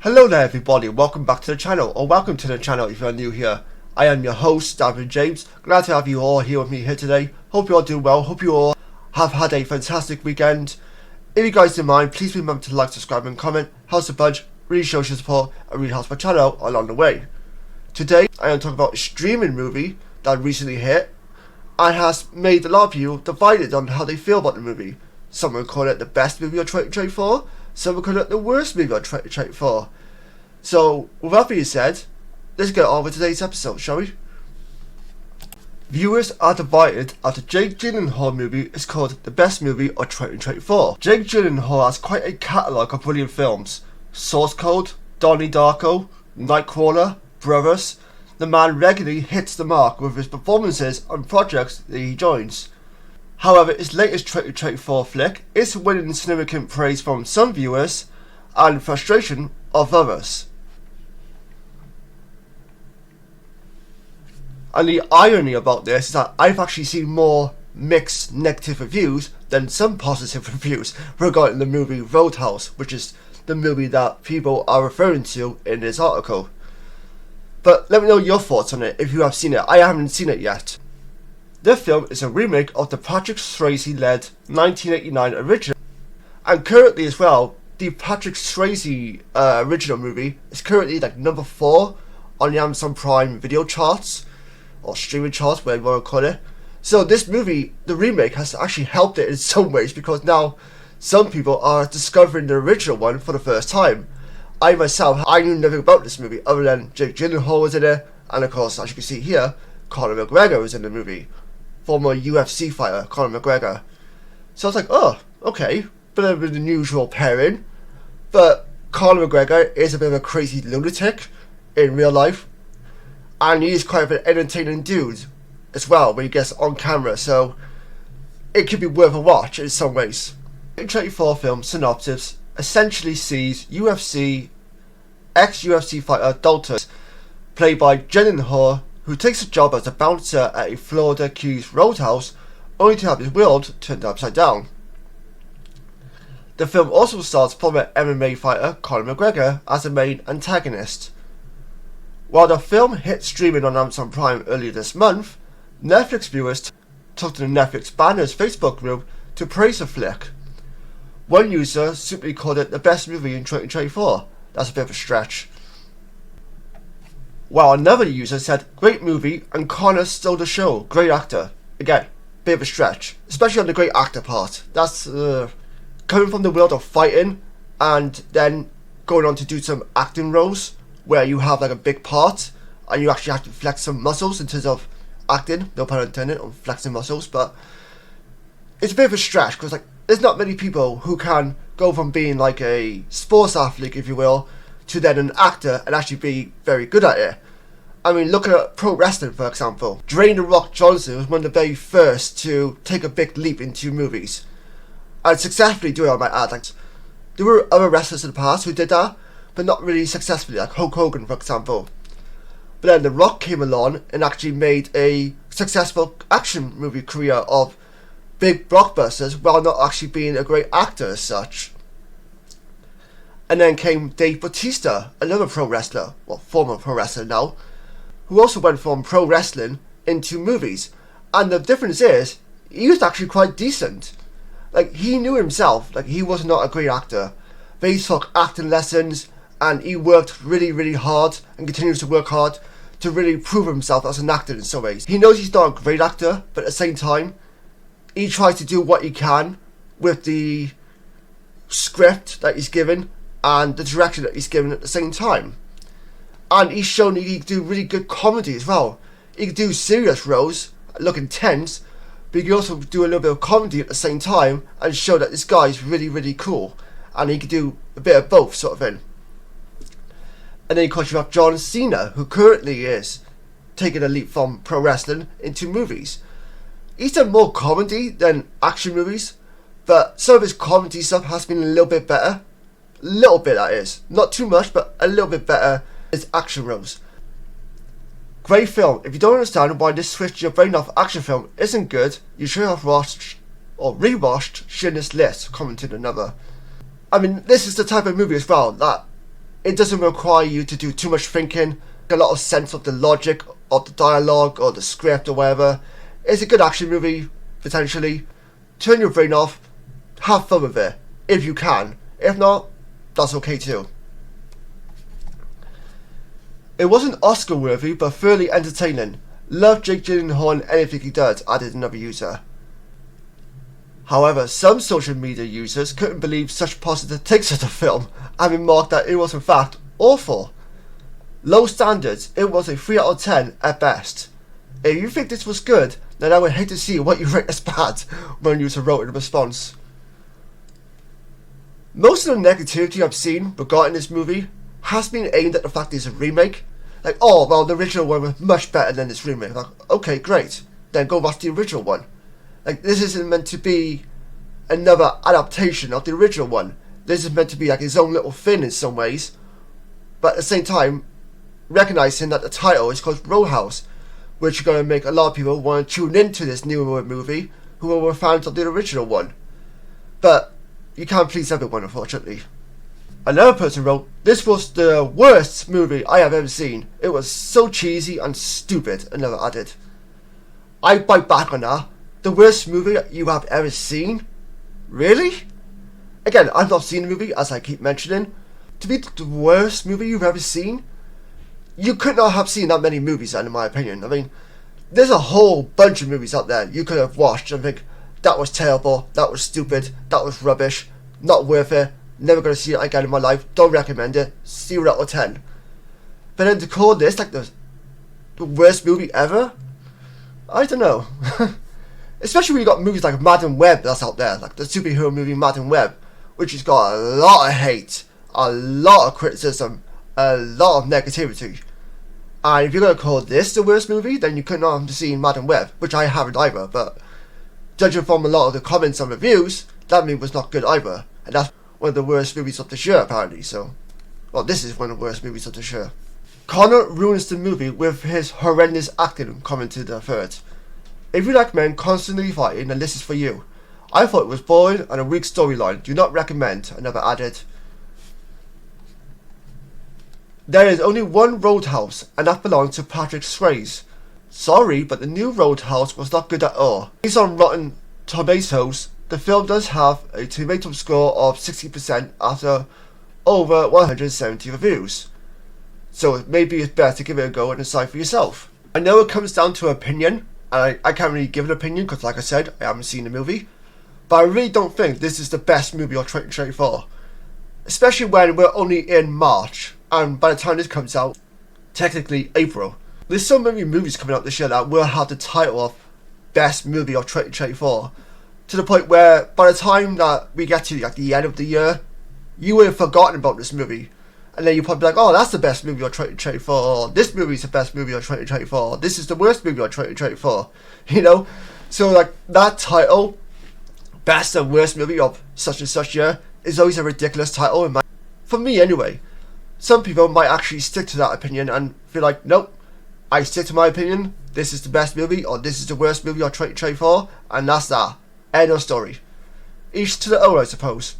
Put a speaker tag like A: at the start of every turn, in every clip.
A: Hello there everybody, welcome back to the channel, or welcome to the channel if you're new here. I am your host, David James. Glad to have you all here with me here today. Hope you all doing well, hope you all have had a fantastic weekend. If you guys don't mind, please remember to like, subscribe and comment. Helps a bunch, really shows your support, and really helps my channel along the way. Today, I am talking about a streaming movie that recently hit and has made a lot of people divided on how they feel about the movie. Some would call it the best movie of 2024, some would call it the worst movie of 2024. So, with that being said, let's get on with today's episode, shall we? Viewers are divided after Jake Gyllenhaal movie is called the best movie of 2024. Jake Gyllenhaal has quite a catalogue of brilliant films. Source Code, Donnie Darko, Nightcrawler, Brothers. The man regularly hits the mark with his performances on projects that he joins. However, his latest 2024 flick is winning significant praise from some viewers and frustration of others. And the irony about this is that I've actually seen more mixed negative reviews than some positive reviews regarding the movie Roadhouse, which is the movie that people are referring to in this article. But let me know your thoughts on it if you have seen it. I haven't seen it yet. The film is a remake of the Patrick Swayze-led 1989 original, and currently as well, the Patrick Swayze original movie is currently like number 4 on the Amazon Prime video charts, or streaming charts, whatever you want to call it. So this movie, the remake, has actually helped it in some ways, because now some people are discovering the original one for the first time. I myself, I knew nothing about this movie other than Jake Gyllenhaal was in it, and of course, as you can see here, Conor McGregor was in the movie. Former UFC fighter, Conor McGregor. So I was like, oh, okay, bit of an unusual pairing. But Conor McGregor is a bit of a crazy lunatic in real life. And he's quite of an entertaining dude as well when he gets on camera, so it could be worth a watch in some ways. The 2024 film synopsis essentially sees ex-UFC fighter Dalton, played by Gyllenhaal, who takes a job as a bouncer at a Florida Keys roadhouse, only to have his world turned upside down. The film also stars former MMA fighter Conor McGregor as the main antagonist. While the film hit streaming on Amazon Prime earlier this month, Netflix viewers took to the Netflix Banners Facebook group to praise the flick. One user simply called it the best movie in 2024. That's a bit of a stretch. While another user said, great movie and Conor stole the show, great actor. Again, bit of a stretch, especially on the great actor part. That's coming from the world of fighting and then going on to do some acting roles where you have like a big part and you actually have to flex some muscles in terms of acting, no pun intended on flexing muscles, but it's a bit of a stretch because like there's not many people who can go from being like a sports athlete, if you will, to then an actor and actually be very good at it. I mean, look at pro wrestling, for example. Dwayne "The Rock" Johnson was one of the very first to take a big leap into movies, and successfully do it, I might add. Like, there were other wrestlers in the past who did that, but not really successfully, like Hulk Hogan, for example. But then The Rock came along and actually made a successful action movie career of big blockbusters while not actually being a great actor as such. And then came Dave Bautista, another pro wrestler, well, former pro wrestler now, who also went from pro wrestling into movies. And the difference is, he was actually quite decent. Like, he knew himself, like, he was not a great actor, but he took acting lessons and he worked really, really hard and continues to work hard to really prove himself as an actor in some ways. He knows he's not a great actor, but at the same time, he tries to do what he can with the script that he's given and the direction that he's given at the same time. And he's shown he can do really good comedy as well. He can do serious roles, look intense, but he can also do a little bit of comedy at the same time and show that this guy's really, really cool. And he can do a bit of both, sort of thing. And then of course you have John Cena, who currently is taking a leap from pro wrestling into movies. He's done more comedy than action movies, but some of his comedy stuff has been a little bit better. A little bit, that is. Not too much, but a little bit better than his action roles. Great film. If you don't understand why this switch your brain off action film isn't good, you should have watched or rewatched Schindler's List, commented another. I mean, this is the type of movie as well that It doesn't require you to do too much thinking, a lot of sense of the logic of the dialogue or the script or whatever. It's a good action movie, potentially. Turn your brain off, have fun with it, if you can. If not, that's okay too. It wasn't Oscar worthy, but fairly entertaining. Love Jake Gyllenhaal and anything he does, added another user. However, some social media users couldn't believe such positive takes of the film and remarked that it was in fact awful. Low standards, it was a 3 out of 10 at best. If you think this was good, then I would hate to see what you rate as bad, one user wrote in response. Most of the negativity I've seen regarding this movie has been aimed at the fact it's a remake. Like, oh, well, the original one was much better than this remake. Like, okay, great. Then go watch the original one. Like, this isn't meant to be another adaptation of the original one. This is meant to be like its own little thing in some ways. But at the same time, recognizing that the title is called Roadhouse, which is going to make a lot of people want to tune into this newer movie who were fans of the original one. But you can't please everyone, unfortunately. Another person wrote, "This was the worst movie I have ever seen. It was so cheesy and stupid," another added. I bite back on that. The worst movie you have ever seen? Really? Again, I've not seen the movie, as I keep mentioning. To be the worst movie you've ever seen? You could not have seen that many movies, in my opinion. I mean, there's a whole bunch of movies out there you could have watched and think, that was terrible, that was stupid, that was rubbish, not worth it, never going to see it again in my life, don't recommend it, 0 out of 10. But then to call this like the worst movie ever? I don't know. Especially when you got movies like Madam Web that's out there, like the superhero movie Madam Web, which has got a lot of hate, a lot of criticism, a lot of negativity. And if you're going to call this the worst movie, then you could not have seen Madam Web, which I haven't either, but judging from a lot of the comments and reviews, that movie was not good either. And that's one of the worst movies of this year, apparently, so... Well, this is one of the worst movies of this year. Connor ruins the movie with his horrendous acting, commented the third. If you like men constantly fighting, then this is for you. I thought it was boring and a weak storyline. Do not recommend, another added. There is only one Roadhouse, and that belongs to Patrick Swayze. Sorry, but the new Roadhouse was not good at all. Based on Rotten Tomatoes, the film does have a tomato score of 60% after over 170 reviews. So maybe it's better to give it a go and decide for yourself. I know it comes down to opinion, and I can't really give an opinion because, like I said, I haven't seen the movie. But I really don't think this is the best movie of 2024. Especially when we're only in March, and by the time this comes out, technically April. There's so many movies coming out this year that will have the title of Best Movie of 2024. To the point where, by the time that we get to like the end of the year, you will have forgotten about this movie. And then you'll probably be like, oh, that's the best movie of 2024. Or, this movie is the best movie of 2024. This is the worst movie of 2024. You know? So, like, that title, Best and Worst Movie of such and such year, is always a ridiculous title. For me, anyway. Some people might actually stick to that opinion and feel like, nope, I stick to my opinion. This is the best movie, or this is the worst movie of 2024. And that's that. End of story. Each to their own, I suppose.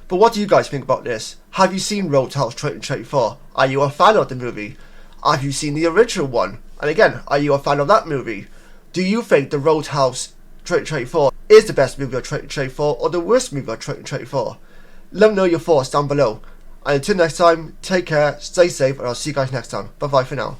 A: But what do you guys think about this? Have you seen Roadhouse 2024? Are you a fan of the movie? Have you seen the original one? And again, are you a fan of that movie? Do you think the Roadhouse 2024 is the best movie of 2024 or the worst movie of 2024? Let me know your thoughts down below. And until next time, take care, stay safe, and I'll see you guys next time. Bye bye for now.